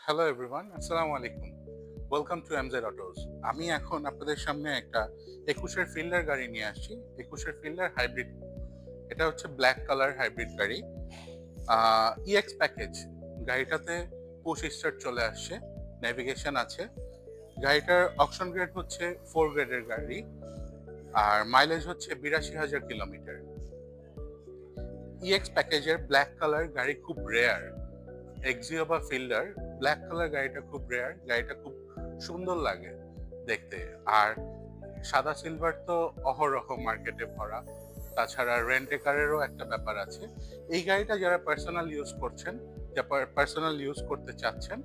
Hello everyone, আসসালামু আলাইকুম। Welcome to MZ autos. আমি এখন আপনাদের সামনে একটা ২১-এর ফিল্ডার গাড়ি নিয়ে আসছি। ২১-এর ফিল্ডার হাইব্রিড। এটা হচ্ছে ব্ল্যাক কালার হাইব্রিড গাড়ি। EX package. গাড়িটাতে পুশ স্টার্ট চলে আসছে, নেভিগেশন আছে। গাড়িটার অকশন গ্রেড হচ্ছে 4 গ্রেডের গাড়ি। আর মাইলেজ হচ্ছে ৮২,০০০ কিলোমিটার। ইএক্স প্যাকেজের ব্ল্যাক কালার গাড়ি খুব রেয়ার। এক্সিও বা ফিল্ডার ব্ল্যাক কালার গাড়িটা খুব রেয়ার, গাড়িটা খুব সুন্দর লাগে দেখতে। আর সাদা সিলভার তো অহরহ মার্কেটে ভরা। তাছাড়া রেন্ট এ কারেরও একটা ব্যাপার আছে। এই গাড়িটা যারা পার্সোনাল ইউজ করছেন, পার্সোনাল ইউজ করতে চাচ্ছেন,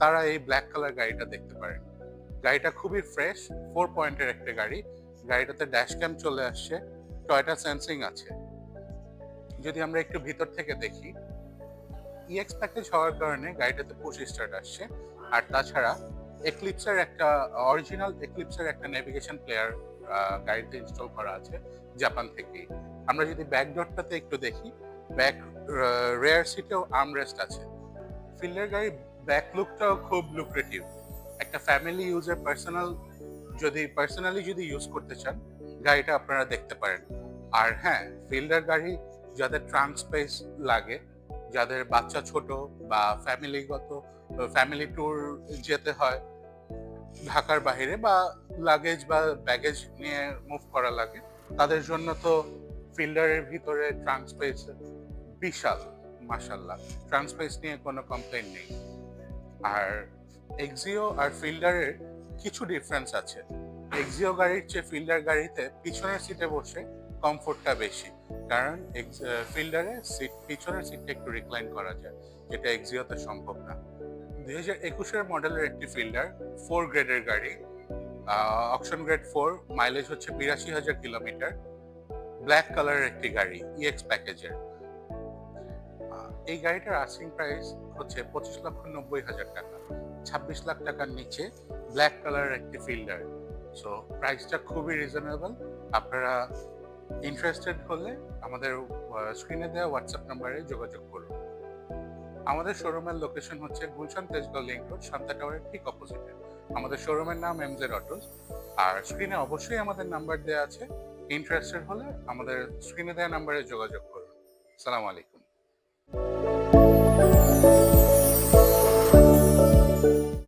তারা এই ব্ল্যাক কালার গাড়িটা দেখতে পারেন। গাড়িটা খুবই ফ্রেশ, 4 পয়েন্টের একটা গাড়ি। গাড়িটাতে ড্যাশ ক্যাম চলে আসছে, টয়টা সেন্সিং আছে। যদি আমরা একটু ভিতর থেকে দেখি, ইএক্স প্যাকেজ হওয়ার কারণে গাড়িটাতে পুশ স্টার্ট আসছে। আর তাছাড়া এক্লিপসের একটা অরিজিনাল এক্লিপসের একটা নেভিগেশন প্লেয়ার গাড়িতে ইনস্টল করা আছে জাপান থেকেই। আমরা যদি ব্যাক ডোরটাতে একটু দেখি, ব্যাক রেয়ার সিটেও আর্মরেস্ট আছে। ফিল্ডার গাড়ির ব্যাক লুকটাও খুব লুক্রেটিভ। একটা ফ্যামিলি ইউজের পার্সোনালি যদি ইউজ করতে চান, গাড়িটা আপনারা দেখতে পারেন। আর হ্যাঁ, ফিল্ডার গাড়ি যাদের ট্রাঙ্ক স্পেস লাগে, যাদের বাচ্চা ছোট বা ফ্যামিলি ট্যুর যেতে হয় ঢাকার বাইরে, বা লাগেজ বা ব্যাগেজ নিয়ে মুভ করা লাগে, তাদের জন্য তো ফিল্ডারের ভিতরে ট্রাঙ্ক স্পেস বিশাল। মাশাল্লাহ, ট্রাঙ্ক স্পেস নিয়ে কোনো কমপ্লেন নেই। আর এক্সিও আর ফিল্ডারের কিছু ডিফারেন্স আছে। এক্সিও গাড়ির চেয়ে ফিল্ডার গাড়িতে পিছনের সিটে বসে কমফোর্টটা বেশি, কারণ ফিল্ডারে পিছনের সিটটা একটু রিক্লাইন করা যায়, যেটা এক্সিওতে সম্ভব না। ২০২১-এর মডেলের একটি ফিল্ডার, 4 গ্রেডের গাড়ি, অকশন গ্রেড 4, মাইলেজ হচ্ছে ৮২,০০০ কিলোমিটার, ব্ল্যাক কালারের একটি গাড়ি, ইএক্স প্যাকেজের। এই গাড়িটার আস্কিং প্রাইস হচ্ছে ২৫,৯০,০০০ টাকা, ২৬ লাখ টাকার নিচে ব্ল্যাক কালারের একটি ফিল্ডার। সো প্রাইসটা খুবই রিজনেবল। আপনারা ইন্টারেস্টেড হলে আমাদের স্ক্রিনে দেওয়া হোয়াটসঅ্যাপ নাম্বারে যোগাযোগ করুন। আমাদের শোরুমের লোকেশন হচ্ছে গুলশান তেজগাঁও লিংক রোড, শান্তা টাওয়ারের ঠিক অপোজিটে। আমাদের শোরুমের নাম এমজেড অটোস। আর স্ক্রিনে অবশ্যই আমাদের নাম্বার দেওয়া আছে। ইন্টারেস্টেড হলে আমাদের স্ক্রিনে দেওয়া নাম্বারে যোগাযোগ করুন। আসসালামু আলাইকুম।